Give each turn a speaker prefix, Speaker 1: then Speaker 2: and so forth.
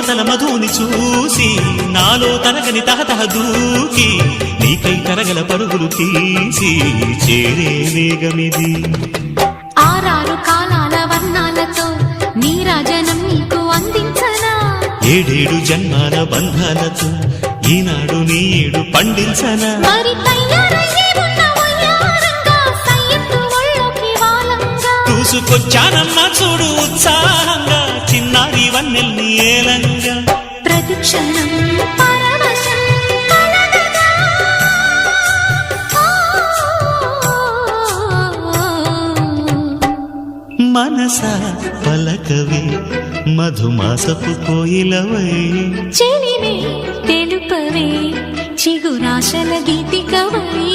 Speaker 1: మమతల మధుని చూసి నాలో తరగని తహతహ దూకి నీకై తరగల పరుగులు తీసి చేరే వేగమిది.
Speaker 2: ఆరారు కాలాల వర్ణాలతో నీరాజనం నీకు అందించనా,
Speaker 1: ఏడేడు జన్మాల బంధాలతో ఈనాడు నీడు పండించనా.
Speaker 2: మరి తయారయ్యే ఉన్న వయ్యారంగా సయ్యత్తు ఒళ్ళోకి వాలంగా
Speaker 1: చూసుకొచ్చానమ్మా చూడు ఉత్సాహంగా చిన్నారి వన్నెల్ని ఏలంగా.
Speaker 2: ప్రతిక్షణం పరవశం కలగగా
Speaker 1: మనసా పలకవే మధుమాసపు కోయిలవై,
Speaker 2: చెలివే తెలుపవే చిగురాశల గీతికవై.